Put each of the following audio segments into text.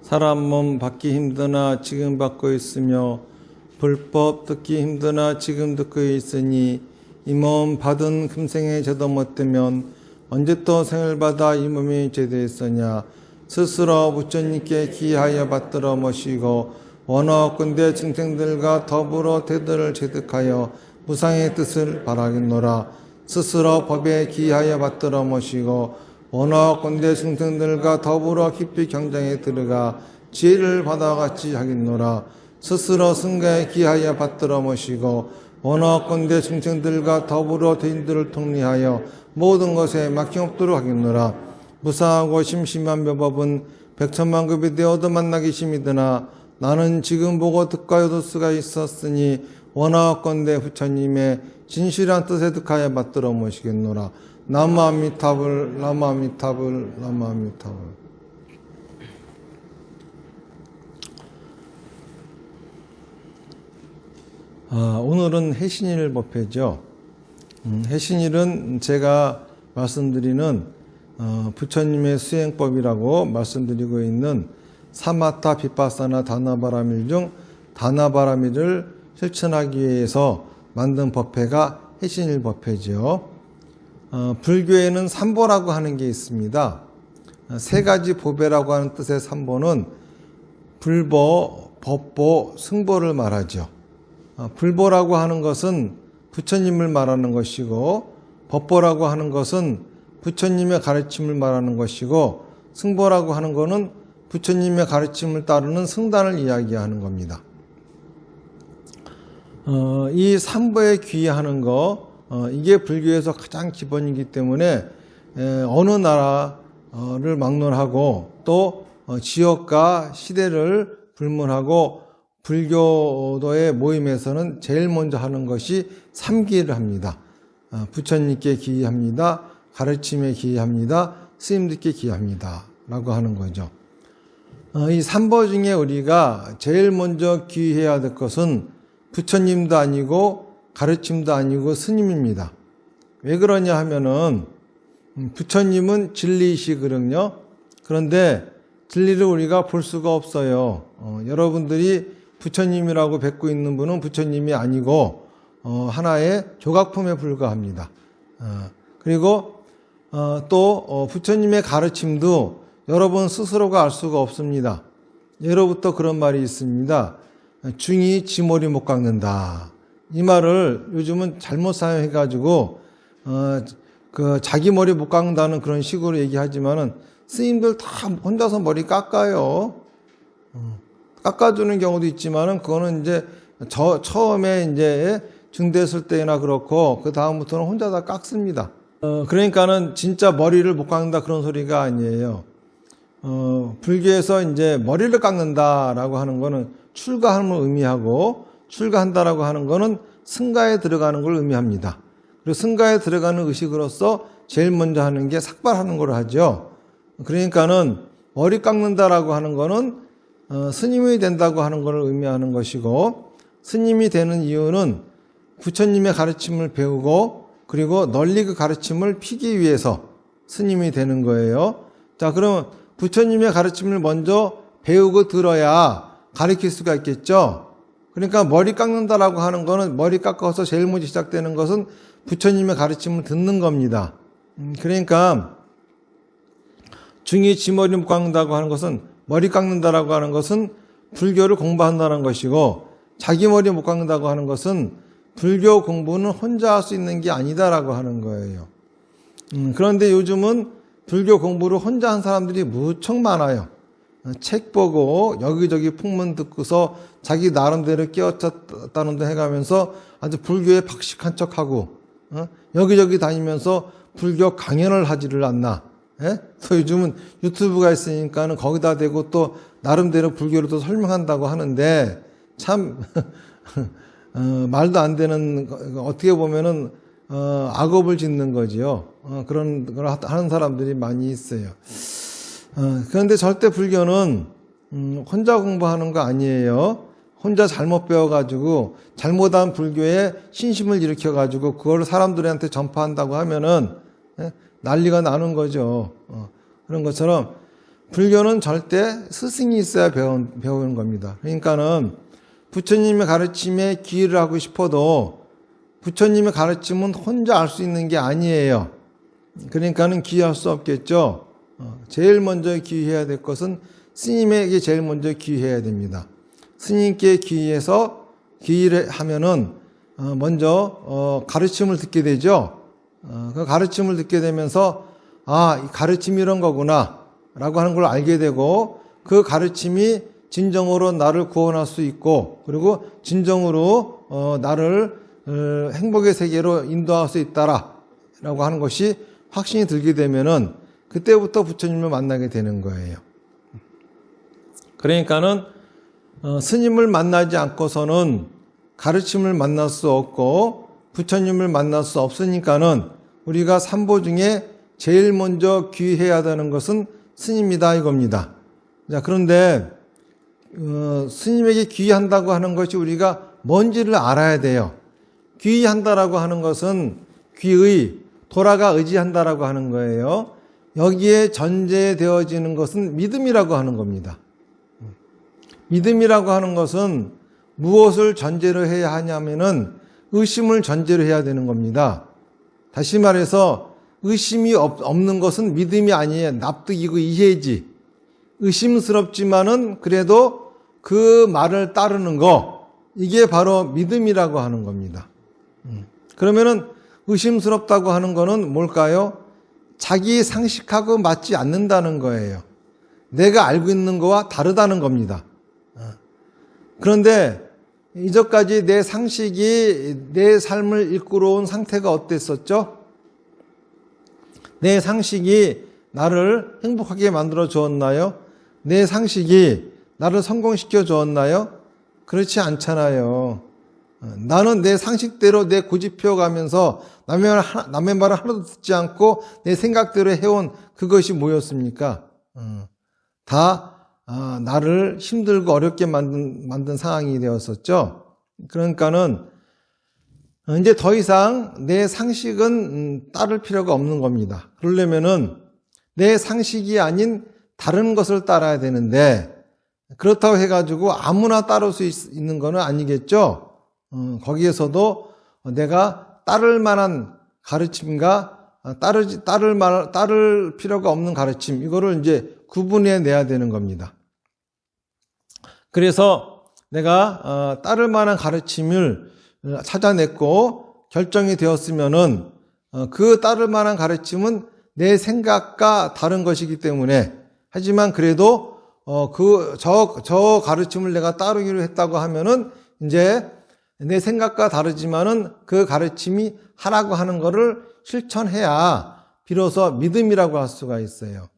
사람 몸 받기 힘드나 지금 받고 있으며 불법 듣기 힘드나 지금 듣고 있으니 이 몸 받은 금생에 죄도 못되면 언제 또 생을 받아 이 몸이 죄되었으냐. 스스로 부처님께 기하여 받들어 모시고 원어건대 증생들과 더불어 대들을 체득하여 무상의 뜻을 바라겠노라. 스스로 법에 기하여 받들어 모시고 원어건대 증생들과 더불어 깊이 경장에 들어가 지혜를 받아같이 하겠노라. 스스로 승가에 기하여 받들어 모시고 원어건대 증생들과 더불어 대인들을 통리하여 모든 것에 막힘없도록 하겠노라. 무상하고 심심한 묘법은 백천만급이 되어도 만나기 심이드나 나는 지금 보고 득하여도 수가 있었으니 원하건대 부처님의 진실한 뜻에 득하여 받들어 모시겠노라. 나무아미타불 나무아미타불 나무아미타불. 오늘은 해신일 법회죠. 해신일은 제가 말씀드리는 부처님의 수행법이라고 말씀드리고 있는 사마타 비파사나 다나바라밀 중 다나바라밀을 실천하기 위해서 만든 법회가 해신일 법회죠. 불교에는 삼보라고 하는 게 있습니다. 세 가지 보배라고 하는 뜻의 삼보는 불보, 법보, 승보를 말하죠. 불보라고 하는 것은 부처님을 말하는 것이고 법보라고 하는 것은 부처님의 가르침을 말하는 것이고 승보라고 하는 것은 부처님의 가르침을 따르는 승단을 이야기하는 겁니다. 이 삼보에 귀의하는 거 이게 불교에서 가장 기본이기 때문에 어느 나라를 막론하고 또 지역과 시대를 불문하고 불교도의 모임에서는 제일 먼저 하는 것이 삼기를 합니다. 부처님께 기의합니다. 가르침에 기의합니다. 스님들께 기의합니다. 라고 하는 거죠. 이 삼보 중에 우리가 제일 먼저 기의해야 될 것은 부처님도 아니고 가르침도 아니고 스님입니다. 왜 그러냐 하면은 부처님은 진리이시거든요. 그런데 진리를 우리가 볼 수가 없어요. 여러분들이 부처님이라고 뵙고 있는 분은 부처님이 아니고 하나의 조각품에 불과합니다. 그리고 또 부처님의 가르침도 여러분 스스로가 알 수가 없습니다. 예로부터 그런 말이 있습니다. 중이 지머리 못 깎는다. 이 말을 요즘은 잘못 사용해가지고 자기 머리 못 깎는다는 그런 식으로 얘기하지만은 스님들 다 혼자서 머리 깎아요. 깎아주는 경우도 있지만은 그거는 이제 처음에 이제 증대했을 때나 그렇고 그 다음부터는 혼자 다 깎습니다. 그러니까는 진짜 머리를 못 깎는다 그런 소리가 아니에요. 불교에서 이제 머리를 깎는다라고 하는 거는 출가함을 의미하고 출가한다라고 하는 거는 승가에 들어가는 걸 의미합니다. 그리고 승가에 들어가는 의식으로서 제일 먼저 하는 게 삭발하는 걸 하죠. 그러니까는 머리 깎는다라고 하는 거는 스님이 된다고 하는 걸 의미하는 것이고 스님이 되는 이유는 부처님의 가르침을 배우고 그리고 널리 그 가르침을 피기 위해서 스님이 되는 거예요. 자, 그러면 부처님의 가르침을 먼저 배우고 들어야 가르칠 수가 있겠죠. 그러니까 머리 깎는다라고 하는 거는 머리 깎아서 제일 먼저 시작되는 것은 부처님의 가르침을 듣는 겁니다. 그러니까 중이 지머리 못 깎는다고 하는 것은 머리 깎는다라고 하는 것은 불교를 공부한다는 것이고 자기 머리 못 깎는다고 하는 것은 불교 공부는 혼자 할 수 있는 게 아니다라고 하는 거예요. 그런데 요즘은 불교 공부를 혼자 한 사람들이 무척 많아요. 책 보고 여기저기 풍문 듣고서 자기 나름대로 깨어쳤다는 데 해가면서 아주 불교에 박식한 척하고 여기저기 다니면서 불교 강연을 하지를 않나. 또 요즘은 유튜브가 있으니까는 거기다 대고 또 나름대로 불교를 또 설명한다고 하는데 참 말도 안 되는 어떻게 보면은 악업을 짓는 거지요. 그런 걸 하는 사람들이 많이 있어요. 그런데 절대 불교는 혼자 공부하는 거 아니에요. 혼자 잘못 배워가지고 잘못한 불교에 신심을 일으켜가지고 그걸 사람들한테 전파한다고 하면은 난리가 나는 거죠. 그런 것처럼 불교는 절대 스승이 있어야 배우는 겁니다. 그러니까는 부처님의 가르침에 귀의를 하고 싶어도 부처님의 가르침은 혼자 알 수 있는 게 아니에요. 그러니까는 귀의할 수 없겠죠. 제일 먼저 귀의해야 될 것은 스님에게 제일 먼저 귀의해야 됩니다. 스님께 귀의해서 귀의를 하면은 먼저 가르침을 듣게 되죠. 그 가르침을 듣게 되면서 이 가르침이 이런 거구나 라고 하는 걸 알게 되고, 그 가르침이 진정으로 나를 구원할 수 있고, 그리고 진정으로 나를 행복의 세계로 인도할 수 있다라고 하는 것이 확신이 들게 되면은 그때부터 부처님을 만나게 되는 거예요. 그러니까는 스님을 만나지 않고서는 가르침을 만날 수 없고 부처님을 만날 수 없으니까는 우리가 삼보 중에 제일 먼저 귀해야 되는 것은 스님이다 이겁니다. 자, 그런데 스님에게 귀의한다고 하는 것이 우리가 뭔지를 알아야 돼요. 귀의한다라고 하는 것은 귀의, 돌아가 의지한다라고 하는 거예요. 여기에 전제되어지는 것은 믿음이라고 하는 겁니다. 믿음이라고 하는 것은 무엇을 전제로 해야 하냐면은 의심을 전제로 해야 되는 겁니다. 다시 말해서 의심이 없는 것은 믿음이 아니에요. 납득이고 이해지. 의심스럽지만은 그래도 그 말을 따르는 거, 이게 바로 믿음이라고 하는 겁니다. 그러면은 의심스럽다고 하는 거는 뭘까요? 자기 상식하고 맞지 않는다는 거예요. 내가 알고 있는 거와 다르다는 겁니다. 그런데 이전까지 내 상식이 내 삶을 이끌어온 상태가 어땠었죠? 내 상식이 나를 행복하게 만들어 주었나요? 내 상식이 나를 성공시켜 주었나요? 그렇지 않잖아요. 나는 내 상식대로 내 고집피워 가면서 남의 말을 하나도 듣지 않고 내 생각대로 해온 그것이 뭐였습니까? 다 나를 힘들고 어렵게 만든 상황이 되었었죠. 그러니까는 이제 더 이상 내 상식은 따를 필요가 없는 겁니다. 그러려면은 내 상식이 아닌 다른 것을 따라야 되는데, 그렇다고 해가지고 아무나 따를 수 있는 거는 아니겠죠. 거기에서도 내가 따를 만한 가르침과 따를 필요가 없는 가르침, 이거를 이제 구분해 내야 되는 겁니다. 그래서 내가 따를 만한 가르침을 찾아냈고 결정이 되었으면은 그 따를 만한 가르침은 내 생각과 다른 것이기 때문에, 하지만 그래도 저 가르침을 내가 따르기로 했다고 하면은 이제 내 생각과 다르지만은 그 가르침이 하라고 하는 거를 실천해야 비로소 믿음이라고 할 수가 있어요.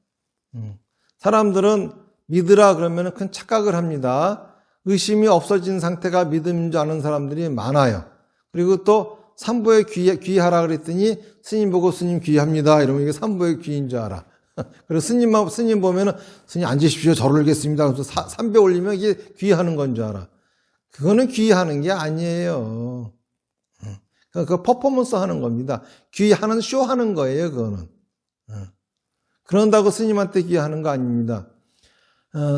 사람들은 믿으라 그러면 큰 착각을 합니다. 의심이 없어진 상태가 믿음인 줄 아는 사람들이 많아요. 그리고 또 삼보에 귀의하라 그랬더니 스님 보고 스님 귀의합니다 이러면 이게 삼보에 귀인 줄 알아. 그리고 스님 보면은 스님 앉으십시오 절을 하겠습니다. 그래서 3배 올리면 이게 귀의하는 건 줄 알아. 그거는 귀의하는 게 아니에요. 그 퍼포먼스 하는 겁니다. 귀의하는 쇼 하는 거예요, 그거는. 그런다고 스님한테 귀의하는 거 아닙니다.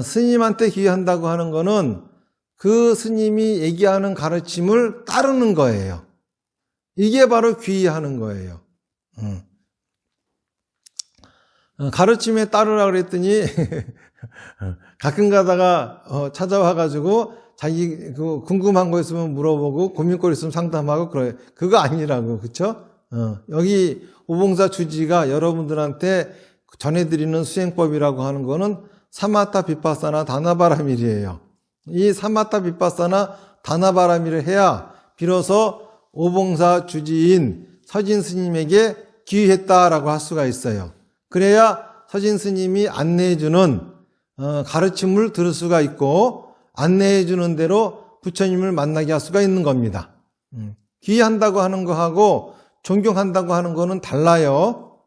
스님한테 귀의한다고 하는 거는 그 스님이 얘기하는 가르침을 따르는 거예요. 이게 바로 귀의하는 거예요. 가르침에 따르라 그랬더니 가끔 가다가 찾아와가지고 자기 그 궁금한 거 있으면 물어보고 고민거리 있으면 상담하고 그래요. 그거 아니라고, 그쵸? 여기 오봉사 주지가 여러분들한테 전해드리는 수행법이라고 하는 거는 사마타 비파사나 다나바라밀이에요. 이 사마타 비파사나 다나바라밀을 해야 비로소 오봉사 주지인 서진 스님에게 귀의했다라고 할 수가 있어요. 그래야 서진 스님이 안내해주는 가르침을 들을 수가 있고 안내해주는 대로 부처님을 만나게 할 수가 있는 겁니다. 귀의한다고 하는 거하고 존경한다고 하는 거는 달라요.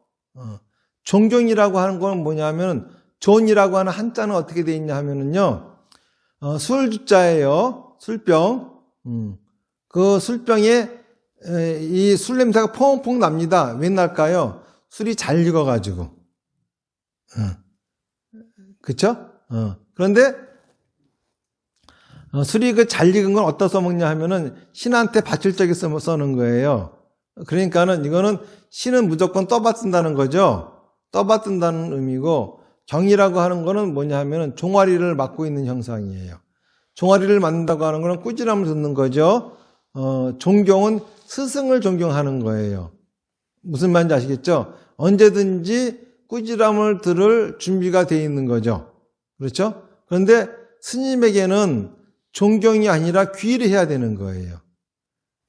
존경이라고 하는 건 뭐냐면 존이라고 하는 한자는 어떻게 되어 있냐 하면은요, 술주자예요. 술병. 그 술병에 이 술 냄새가 퐁퐁 납니다. 왜 날까요? 술이 잘 익어가지고. 그쵸? 그런데 술이 잘 익은 건 어디다 써먹냐 하면은 신한테 바칠 적에 써는 거예요. 그러니까는 이거는 신은 무조건 떠받든다는 거죠. 떠받든다는 의미고, 경이라고 하는 거는 뭐냐 하면은 종아리를 맡고 있는 형상이에요. 종아리를 맡는다고 하는 거는 꾸지람을 듣는 거죠. 존경은 스승을 존경하는 거예요. 무슨 말인지 아시겠죠? 언제든지 꾸지람을 들을 준비가 되어 있는 거죠. 그렇죠? 그런데 스님에게는 존경이 아니라 귀의를 해야 되는 거예요.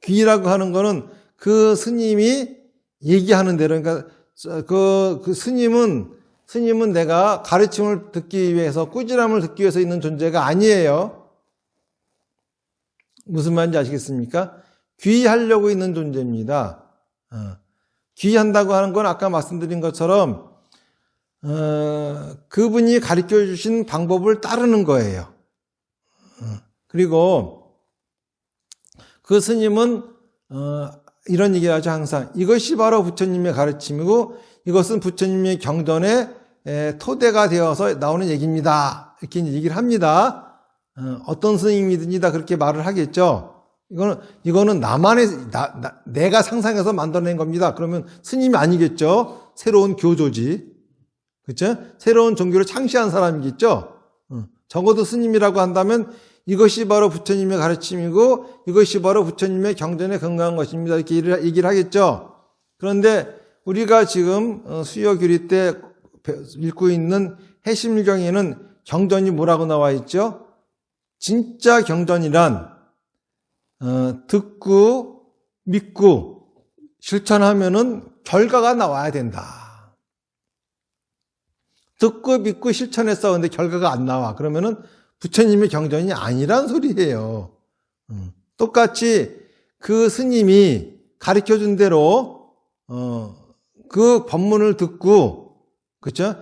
귀의라고 하는 거는 그 스님이 얘기하는 대로, 그러니까 그 스님은 내가 가르침을 듣기 위해서, 꾸지람을 듣기 위해서 있는 존재가 아니에요. 무슨 말인지 아시겠습니까? 귀의하려고 있는 존재입니다. 귀의한다고 하는 건 아까 말씀드린 것처럼 그분이 가르쳐 주신 방법을 따르는 거예요. 그리고 그 스님은 이런 얘기를 하죠. 항상 이것이 바로 부처님의 가르침이고 이것은 부처님의 경전의 토대가 되어서 나오는 얘기입니다. 이렇게 얘기를 합니다. 어떤 스님이든지 다 그렇게 말을 하겠죠. 이거는 내가 상상해서 만들어낸 겁니다. 그러면 스님이 아니겠죠. 새로운 교조지. 그렇죠? 새로운 종교를 창시한 사람이겠죠. 적어도 스님이라고 한다면 이것이 바로 부처님의 가르침이고 이것이 바로 부처님의 경전에 근거한 것입니다. 이렇게 얘기를 하겠죠. 그런데 우리가 지금 수요교리 때 읽고 있는 해심경에는 경전이 뭐라고 나와 있죠? 진짜 경전이란 듣고 믿고 실천하면은 결과가 나와야 된다. 듣고 믿고 실천했어. 근데 결과가 안 나와. 그러면은 부처님의 경전이 아니란 소리예요. 똑같이 그 스님이 가르쳐준 대로 그 법문을 듣고, 그렇죠?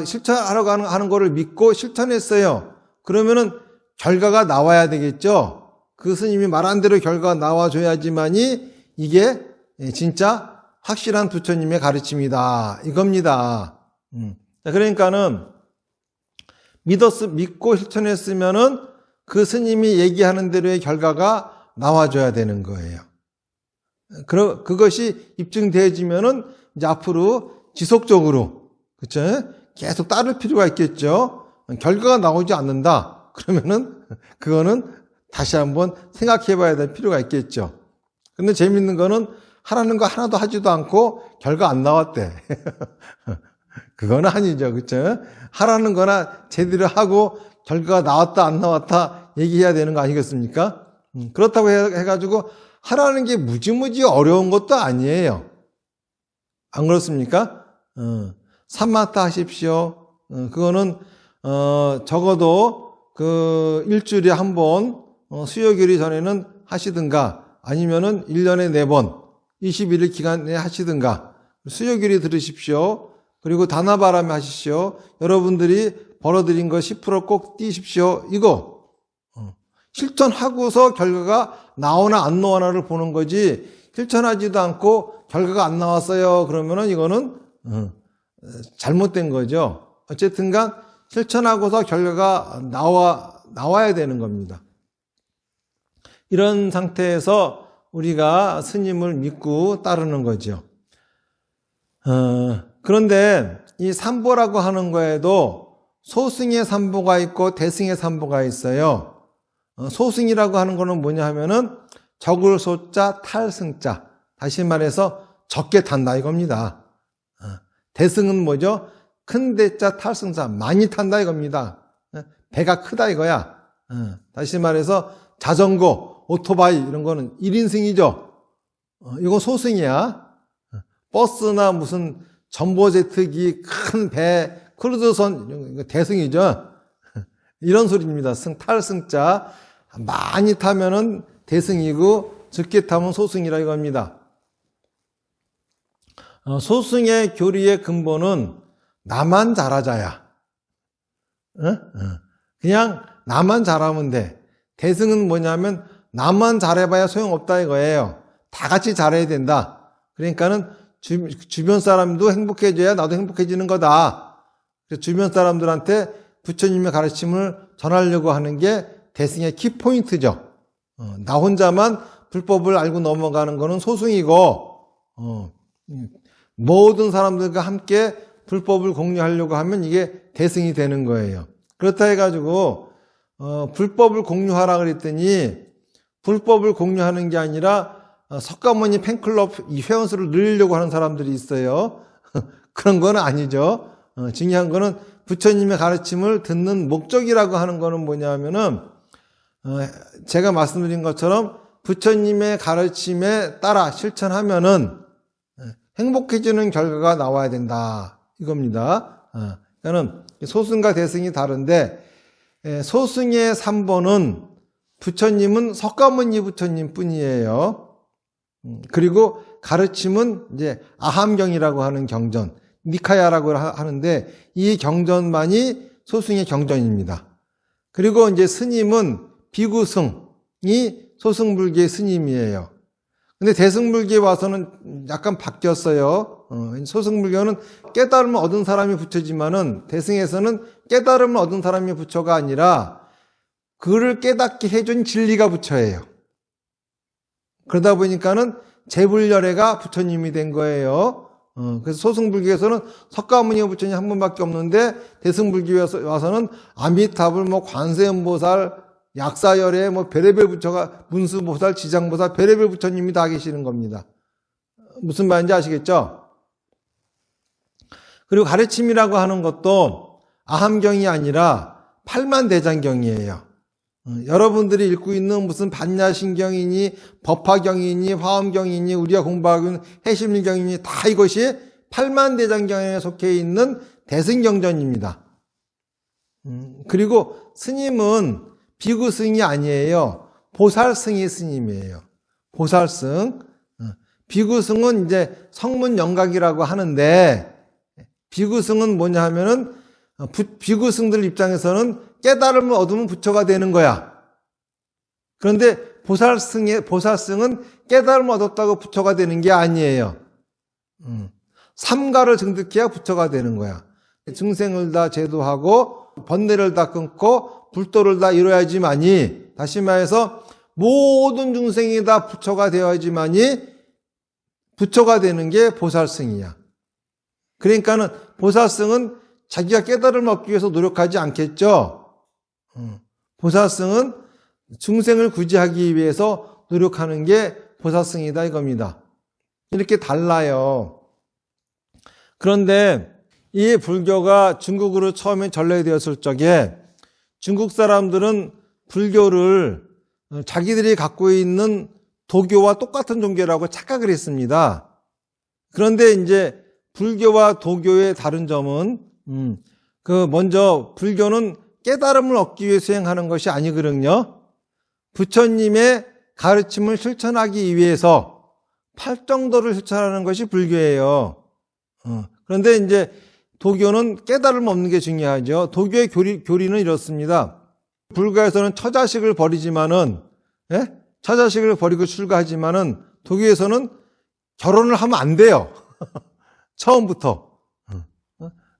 실천하라고 하는 거를 믿고 실천했어요. 그러면은 결과가 나와야 되겠죠. 그 스님이 말한 대로 결과가 나와줘야지만이 이게 진짜 확실한 부처님의 가르침이다 이겁니다. 그러니까는 믿고 실천했으면은 그 스님이 얘기하는 대로의 결과가 나와줘야 되는 거예요. 그것이 입증되어지면은 이제 앞으로 지속적으로, 그쵸? 계속 따를 필요가 있겠죠. 결과가 나오지 않는다. 그러면은 그거는 다시 한번 생각해 봐야 될 필요가 있겠죠. 근데 재밌는 거는 하라는 거 하나도 하지도 않고 결과 안 나왔대. 그건 아니죠. 그쵸? 하라는 거나 제대로 하고 결과가 나왔다 안 나왔다 얘기해야 되는 거 아니겠습니까? 그렇다고 해가지고 하라는 게 무지무지 어려운 것도 아니에요. 안 그렇습니까? 삼마타 하십시오. 그거는 적어도 그 일주일에 한 번 수요교리 전에는 하시든가 아니면은 1년에 4번 21일 기간에 하시든가 수요교리 들으십시오. 그리고 다나바람에 하십시오. 여러분들이 벌어들인 거 10% 꼭 띄십시오. 이거 실천하고서 결과가 나오나 안 나오나를 보는 거지, 실천하지도 않고 결과가 안 나왔어요 그러면은 이거는 잘못된 거죠. 어쨌든간 실천하고서 결과가 나와야 되는 겁니다. 이런 상태에서 우리가 스님을 믿고 따르는 거죠. 그런데 이 삼보라고 하는 거에도 소승의 삼보가 있고 대승의 삼보가 있어요. 소승이라고 하는 거는 뭐냐 하면은 적을 소자 탈승자, 다시 말해서 적게 탄다 이겁니다. 대승은 뭐죠? 큰 대자 탈승자, 많이 탄다 이겁니다. 배가 크다 이거야. 다시 말해서 자전거, 오토바이 이런 거는 1인승이죠. 이거 소승이야. 버스나 무슨 전보제트기, 큰 배, 크루즈선, 이거 대승이죠. 이런 소리입니다. 탈승자. 많이 타면은 대승이고 적게 타면 소승이라 이겁니다. 소승의 교리의 근본은 나만 잘하자야. 그냥 나만 잘하면 돼. 대승은 뭐냐면 나만 잘해봐야 소용없다 이거예요. 다 같이 잘해야 된다. 그러니까는 주변 사람도 행복해져야 나도 행복해지는 거다. 그래서 주변 사람들한테 부처님의 가르침을 전하려고 하는 게 대승의 키포인트죠. 나 혼자만 불법을 알고 넘어가는 거는 소승이고, 모든 사람들과 함께 불법을 공유하려고 하면 이게 대승이 되는 거예요. 그렇다 해가지고 불법을 공유하라 그랬더니 불법을 공유하는 게 아니라 석가모니 팬클럽 이 회원수를 늘리려고 하는 사람들이 있어요. 그런 건 아니죠. 중요한 거는 부처님의 가르침을 듣는 목적이라고 하는 거는 뭐냐면은 제가 말씀드린 것처럼 부처님의 가르침에 따라 실천하면은 행복해지는 결과가 나와야 된다 이겁니다. 그러니까는 소승과 대승이 다른데 소승의 3번은 부처님은 석가모니 부처님 뿐이에요. 그리고 가르침은 이제 아함경이라고 하는 경전, 니카야라고 하는데 이 경전만이 소승의 경전입니다. 그리고 이제 스님은 비구승이 소승불교의 스님이에요. 근데 대승불교에 와서는 약간 바뀌었어요. 소승불교는 깨달음을 얻은 사람이 부처지만은 대승에서는 깨달음을 얻은 사람이 부처가 아니라 그를 깨닫게 해준 진리가 부처예요. 그러다 보니까는 재불열애가 부처님이 된 거예요. 그래서 소승불교에서는 석가모니 부처님 한 분밖에 없는데 대승불교에 와서는 아미타불, 관세음보살, 약사열애, 별의별 부처가 문수보살, 지장보살, 별의별 부처님이 다 계시는 겁니다. 무슨 말인지 아시겠죠? 그리고 가르침이라고 하는 것도 아함경이 아니라 팔만대장경이에요. 여러분들이 읽고 있는 무슨 반야신경이니 법화경이니 화엄경이니 우리가 공부하고 있는 해심일경이니 다 이것이 팔만대장경에 속해 있는 대승경전입니다. 그리고 스님은 비구승이 아니에요. 보살승이 스님이에요. 보살승. 비구승은 이제 성문영각이라고 하는데 비구승은 뭐냐 하면은 비구승들 입장에서는 깨달음을 얻으면 부처가 되는 거야. 그런데 보살승은 깨달음을 얻었다고 부처가 되는 게 아니에요. 삼가를 증득해야 부처가 되는 거야. 중생을 다 제도하고 번뇌를 다 끊고 불도를 다 이뤄야지만이, 다시 말해서 모든 중생이 다 부처가 되어야지만이 부처가 되는 게 보살승이야. 그러니까는 보살승은 자기가 깨달음을 얻기 위해서 노력하지 않겠죠. 보살승은 중생을 구제하기 위해서 노력하는 게 보살승이다 이겁니다. 이렇게 달라요. 그런데 이 불교가 중국으로 처음에 전래되었을 적에 중국 사람들은 불교를 자기들이 갖고 있는 도교와 똑같은 종교라고 착각을 했습니다. 그런데 이제 불교와 도교의 다른 점은 먼저 불교는 깨달음을 얻기 위해 수행하는 것이 아니거든요. 부처님의 가르침을 실천하기 위해서 팔정도를 실천하는 것이 불교예요. 그런데 이제 도교는 깨달음 없는 게 중요하죠. 도교의 교리는 이렇습니다. 불가에서는 처자식을 버리지만은, 처자식을 버리고 출가하지만은 도교에서는 결혼을 하면 안 돼요. 처음부터.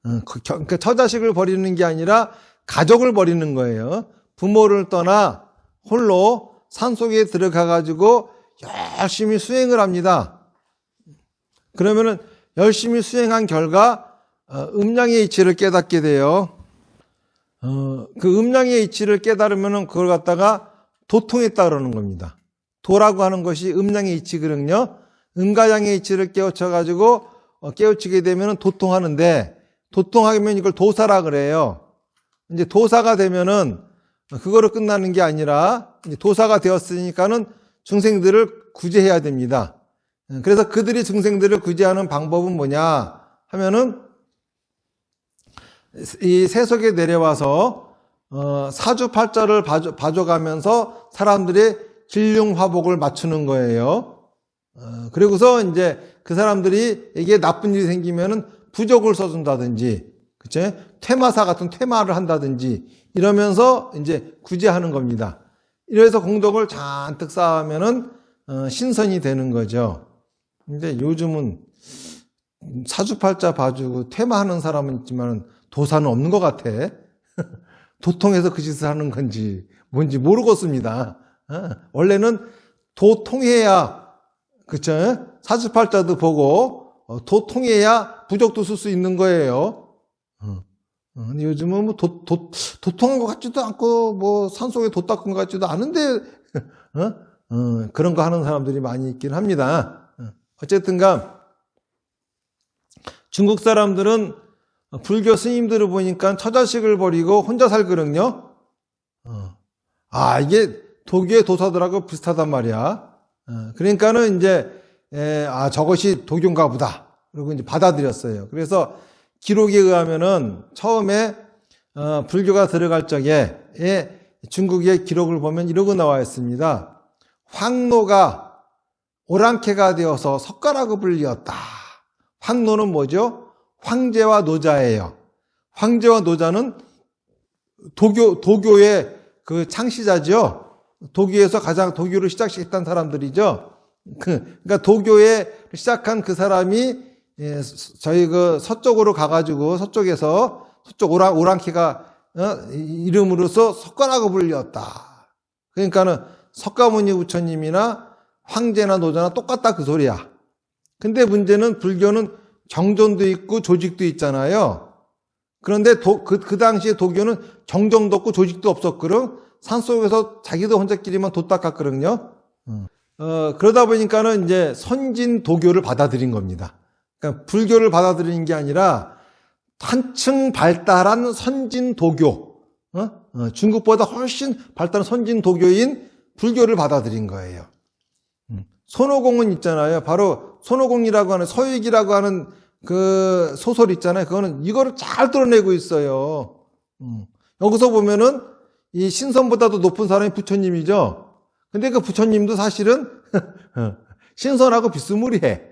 그러니까 처자식을 버리는 게 아니라 가족을 버리는 거예요. 부모를 떠나 홀로 산속에 들어가가지고 열심히 수행을 합니다. 그러면은 열심히 수행한 결과 음양의 이치를 깨닫게 돼요. 그 음양의 이치를 깨달으면은 그걸 갖다가 도통했다 그러는 겁니다. 도라고 하는 것이 음양의 이치거든요. 음가양의 이치를 깨우쳐가지고 깨우치게 되면은 도통하는데, 도통하면 이걸 도사라 그래요. 이제 도사가 되면은 그거로 끝나는 게 아니라 이제 도사가 되었으니까는 중생들을 구제해야 됩니다. 그래서 그들이 중생들을 구제하는 방법은 뭐냐 하면은 이 세속에 내려와서 사주팔자를 봐줘가면서 사람들의 길흉화복을 맞추는 거예요. 그리고서 이제 그 사람들이 이게 나쁜 일이 생기면은 부적을 써준다든지, 그쵸? 퇴마사 같은 퇴마를 한다든지 이러면서 이제 구제하는 겁니다. 이래서 공덕을 잔뜩 쌓으면은 신선이 되는 거죠. 근데 요즘은 사주팔자 봐주고 퇴마하는 사람은 있지만 도사는 없는 것 같아. 도통해서 그 짓을 하는 건지 뭔지 모르겠습니다. 원래는 도통해야, 그쵸? 사주팔자도 보고 도통해야 부적도 쓸 수 있는 거예요. 요즘은 뭐 도통한 것 같지도 않고 뭐 산속에 돛 닦은 것 같지도 않은데 그런 거 하는 사람들이 많이 있긴 합니다. 어쨌든가 중국 사람들은 불교 스님들을 보니까 처자식을 버리고 혼자 살거든요. 이게 도교의 도사들하고 비슷하단 말이야. 그러니까는 이제 저것이 도교인가 보다. 그리고 이제 받아들였어요. 그래서 기록에 의하면은 처음에 불교가 들어갈 적에 중국의 기록을 보면 이러고 나와 있습니다. 황노가 오랑캐가 되어서 석가라고 불리었다. 황노는 뭐죠? 황제와 노자예요. 황제와 노자는 도교의 그 창시자죠. 도교에서 가장 도교를 시작했던 사람들이죠. 그러니까 도교에 시작한 그 사람이 저희 그 서쪽으로 가가지고 서쪽 오랑캐가 이름으로서 석가라고 불렸다. 그러니까는 석가모니 부처님이나 황제나 노자나 똑같다 그 소리야. 근데 문제는 불교는 정전도 있고 조직도 있잖아요. 그런데 그 당시에 도교는 정정도 없고 조직도 없었거든. 산속에서 자기도 혼자끼리만 돛 닦았거든요. 그러다 보니까는 이제 선진 도교를 받아들인 겁니다. 그러니까 불교를 받아들이는 게 아니라 한층 발달한 선진 도교, 중국보다 훨씬 발달한 선진 도교인 불교를 받아들인 거예요. 손오공은 있잖아요. 바로 손오공이라고 하는 서익이라고 하는 그 소설 있잖아요. 그거는 이거를 잘 드러내고 있어요. 여기서 보면은 이 신선보다도 높은 사람이 부처님이죠. 근데 그 부처님도 사실은 신선하고 비스무리해.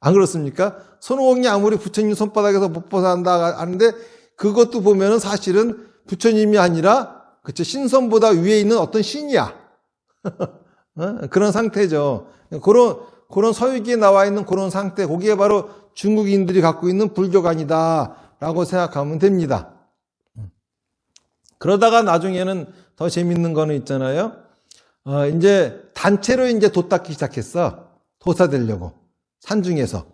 안 그렇습니까? 손오공이 아무리 부처님 손바닥에서 못 벗어난다 하는데 그것도 보면은 사실은 부처님이 아니라 그쵸 신선보다 위에 있는 어떤 신이야. 그런 상태죠. 그런 서유기에 나와 있는 그런 상태, 거기에 바로 중국인들이 갖고 있는 불교관이다라고 생각하면 됩니다. 그러다가 나중에는 더 재밌는 거는 있잖아요. 이제 단체로 이제 돛 닦기 시작했어. 도사 되려고. 산중에서.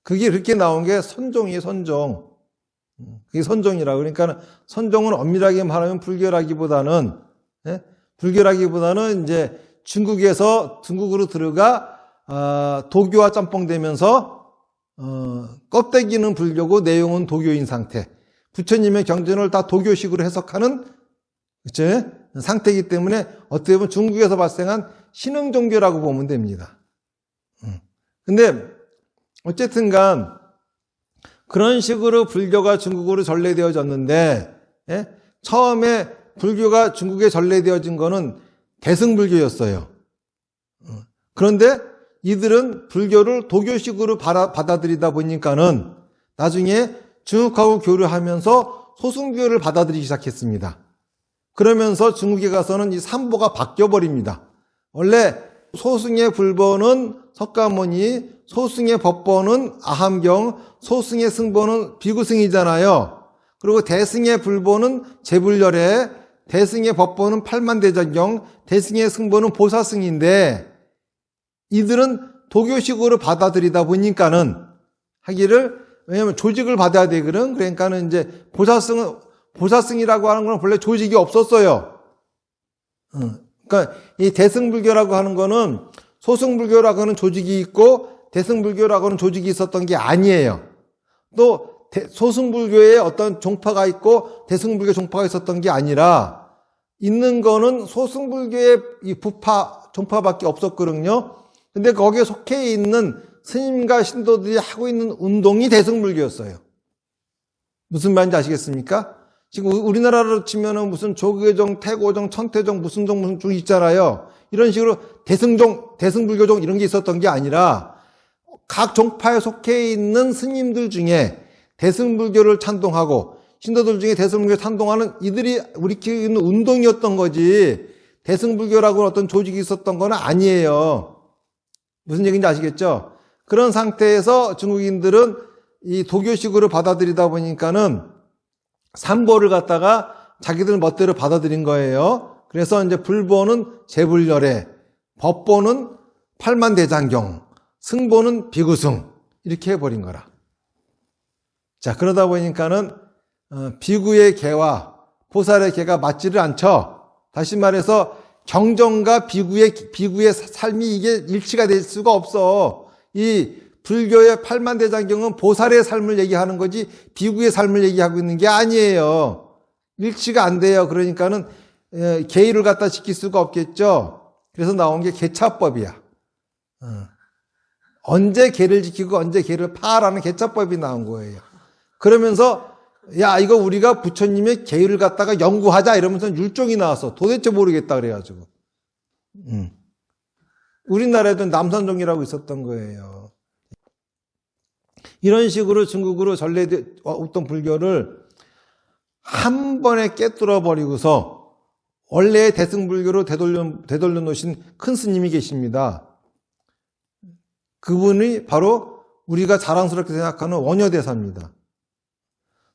그게 그렇게 나온 게 선종이에요, 선종. 그게 선종이라고. 그러니까 선종은 엄밀하게 말하면 불교라기보다는 이제 중국으로 들어가 도교와 짬뽕되면서 껍데기는 불교고 내용은 도교인 상태. 부처님의 경전을 다 도교식으로 해석하는 그치? 상태이기 때문에 어떻게 보면 중국에서 발생한 신흥 종교라고 보면 됩니다. 근데 어쨌든 간 그런 식으로 불교가 중국으로 전래되어졌는데 처음에 불교가 중국에 전래되어진 거는 대승불교였어요. 그런데 이들은 불교를 도교식으로 받아들이다 보니까는 나중에 중국하고 교류하면서 소승교를 받아들이기 시작했습니다. 그러면서 중국에 가서는 이 삼보가 바뀌어버립니다. 원래 소승의 불보는 석가모니, 소승의 법보는 아함경, 소승의 승보는 비구승이잖아요. 그리고 대승의 불보는 제불열애, 대승의 법보는 팔만대전경, 대승의 승보는 보사승인데 이들은 도교식으로 받아들이다 보니까는 하기를 왜냐하면 조직을 받아야 되거든. 그러니까는 이제 보사승이라고 하는 건 본래 조직이 없었어요. 그러니까 이 대승불교라고 하는 거는 소승불교라고 하는 조직이 있고 대승불교라고 하는 조직이 있었던 게 아니에요. 또 소승불교에 어떤 종파가 있고 대승불교 종파가 있었던 게 아니라 있는 거는 소승불교의 이 종파밖에 없었거든요. 근데 거기에 속해 있는 스님과 신도들이 하고 있는 운동이 대승불교였어요. 무슨 말인지 아시겠습니까? 지금 우리나라로 치면은 무슨 조계종, 태고종, 천태종, 무슨 종 있잖아요. 이런 식으로 대승종, 대승불교종 이런 게 있었던 게 아니라 각 종파에 속해 있는 스님들 중에 대승불교를 찬동하고 신도들 중에 대승불교를 찬동하는 이들이 우리끼리 있는 운동이었던 거지 대승불교라고 어떤 조직이 있었던 건 아니에요. 무슨 얘기인지 아시겠죠? 그런 상태에서 중국인들은 이 도교식으로 받아들이다 보니까는 삼보를 갖다가 자기들 멋대로 받아들인 거예요. 그래서 이제 불보는 제불열애, 법보는 팔만대장경, 승보는 비구승 이렇게 해버린 거라. 자, 그러다 보니까는 비구의 개와 보살의 개가 맞지를 않죠. 다시 말해서 경전과 비구의 삶이 이게 일치가 될 수가 없어. 이 불교의 팔만대장경은 보살의 삶을 얘기하는 거지 비구의 삶을 얘기하고 있는 게 아니에요. 일치가 안 돼요. 그러니까는 계율을 갖다 지킬 수가 없겠죠. 그래서 나온 게 개차법이야. 언제 계를 지키고 언제 계를 파라는 개차법이 나온 거예요. 그러면서 야, 이거 우리가 부처님의 계율을 갖다가 연구하자 이러면서 율종이 나왔어. 도대체 모르겠다 그래가지고. 우리나라에도 남산종이라고 있었던 거예요. 이런 식으로 중국으로 전래돼 왔던 불교를 한 번에 깨뚫어 버리고서 원래의 대승불교로 되돌려 놓으신 큰 스님이 계십니다. 그분이 바로 우리가 자랑스럽게 생각하는 원효대사입니다.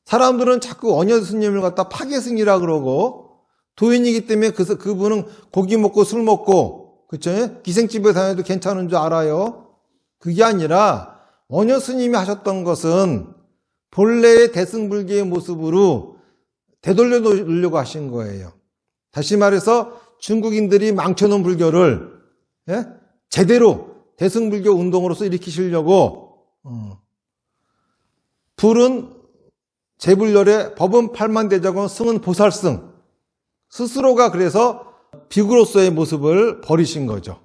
사람들은 자꾸 원효 스님을 갖다 파괴승이라 그러고 도인이기 때문에 그분은 고기 먹고 술 먹고 그쵸? 기생집에 다녀도 괜찮은 줄 알아요. 그게 아니라 원효 스님이 하셨던 것은 본래의 대승불교의 모습으로 되돌려 놓으려고 하신 거예요. 다시 말해서 중국인들이 망쳐놓은 불교를 제대로 대승불교 운동으로서 일으키시려고 불은 제불열애, 법은 팔만대장경, 승은 보살승. 스스로가 그래서 비구로서의 모습을 버리신 거죠.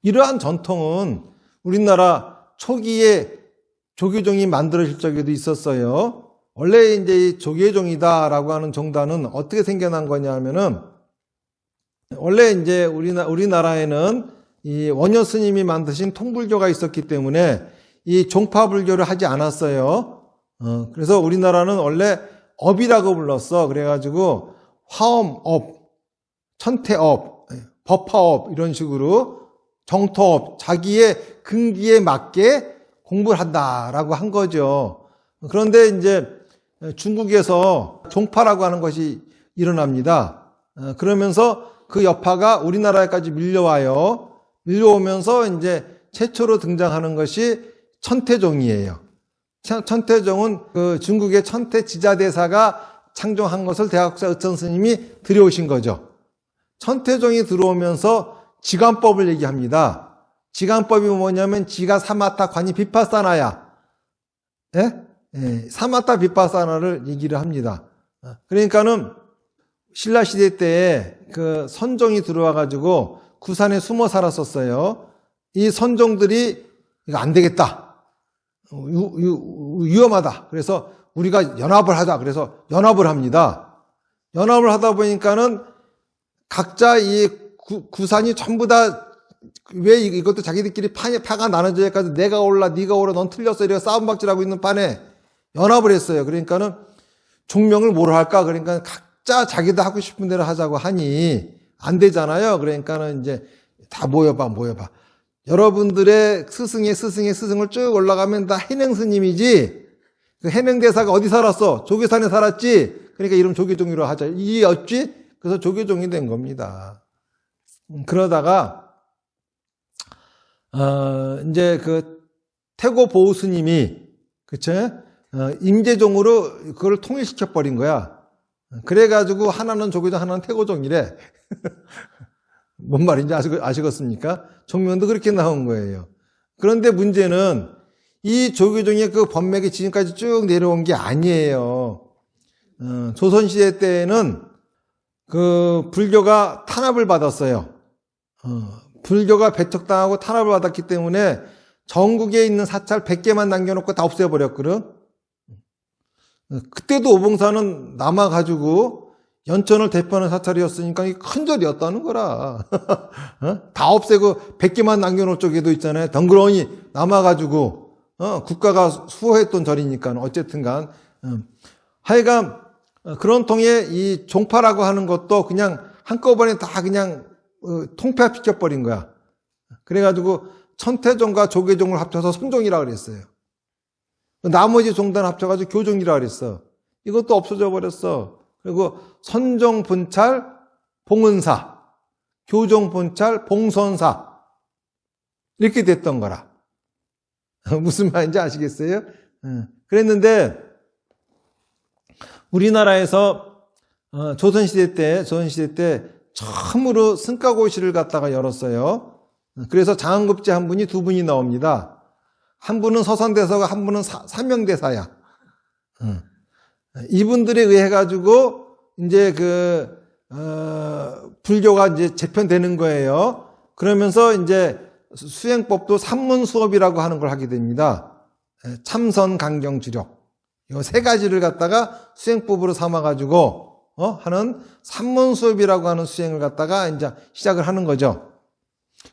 이러한 전통은 우리나라 초기에 조계종이 만들어질 적에도 있었어요. 원래 이제 이 조계종이다라고 하는 종단은 어떻게 생겨난 거냐 하면은 원래 이제 우리나라에는 이 원효 스님이 만드신 통불교가 있었기 때문에 이 종파불교를 하지 않았어요. 그래서 우리나라는 원래 업이라고 불렀어. 그래가지고 화엄업, 천태업, 법화업 이런 식으로 정토업, 자기의 근기에 맞게 공부를 한다라고 한 거죠. 그런데 이제 중국에서 종파라고 하는 것이 일어납니다. 그러면서 그 여파가 우리나라에까지 밀려와요. 밀려오면서 이제 최초로 등장하는 것이 천태종이에요. 천태종은 그 중국의 천태지자대사가 창종한 것을 대학국사 의천 스님이 들여오신 거죠. 천태종이 들어오면서 지관법을 얘기합니다. 지관법이 뭐냐면 지가 사마타 관이 비파사나야. 사마타 비파사나를 얘기를 합니다. 그러니까는 신라 시대 때에 그 선종이 들어와 가지고 구산에 숨어 살았었어요. 이 선종들이 이거 안 되겠다. 위험하다. 그래서 우리가 연합을 하자. 그래서 연합을 합니다. 연합을 하다 보니까는 각자 이 구산이 전부 다 왜 이것도 자기들끼리 파가 나눠져야까지 내가 올라 네가 올라 넌 틀렸어 이렇게 싸움박질하고 있는 판에 연합을 했어요. 그러니까는 종명을 뭐로 할까? 그러니까 각자 자기도 하고 싶은 대로 하자고 하니 안 되잖아요. 그러니까는 이제 다 모여봐. 여러분들의 스승을 쭉 올라가면 다 해능 스님이지. 그 해능 대사가 어디 살았어? 조계산에 살았지. 그러니까 이름 조계종이로 하자. 이게 없지? 그래서 조계종이 된 겁니다. 그러다가 이제 그 태고 보우 스님이 그쵸? 임재종으로 그걸 통일시켜 버린 거야. 그래가지고 하나는 조계종, 하나는 태고종이래. 뭔 말인지 아시겠습니까? 종명도 그렇게 나온 거예요. 그런데 문제는 이 조계종의 그 법맥이 지금까지 쭉 내려온 게 아니에요. 조선시대 때에는 그 불교가 탄압을 받았어요. 불교가 배척당하고 탄압을 받았기 때문에 전국에 있는 사찰 100개만 남겨놓고 다 없애버렸거든. 그때도 오봉사는 남아가지고 연천을 대표하는 사찰이었으니까 큰 절이었다는 거라. 다 없애고 100개만 남겨놓을 쪽에도 있잖아요. 덩그러니 남아가지고 국가가 수호했던 절이니까 어쨌든 간 하여간 그런 통에 이 종파라고 하는 것도 그냥 한꺼번에 다 그냥 통폐합시켜버린 거야. 그래가지고 천태종과 조계종을 합쳐서 선종이라고 그랬어요. 나머지 종단 합쳐가지고 교종이라고 그랬어. 이것도 없어져 버렸어. 그리고 선종본찰 봉은사, 교종본찰 봉선사 이렇게 됐던 거라. 무슨 말인지 아시겠어요? 그랬는데 우리나라에서 조선시대 때 처음으로 승가고시를 갖다가 열었어요. 그래서 장안급제 한 분이 두 분이 나옵니다. 한 분은 서산대사가 한 분은 삼명대사야. 이분들에 의해 가지고 이제 불교가 이제 재편되는 거예요. 그러면서 이제 수행법도 산문 수업이라고 하는 걸 하게 됩니다. 참선, 강경, 주력. 이 세 가지를 갖다가 수행법으로 삼아 가지고 하는 산문 수업이라고 하는 수행을 갖다가 이제 시작을 하는 거죠.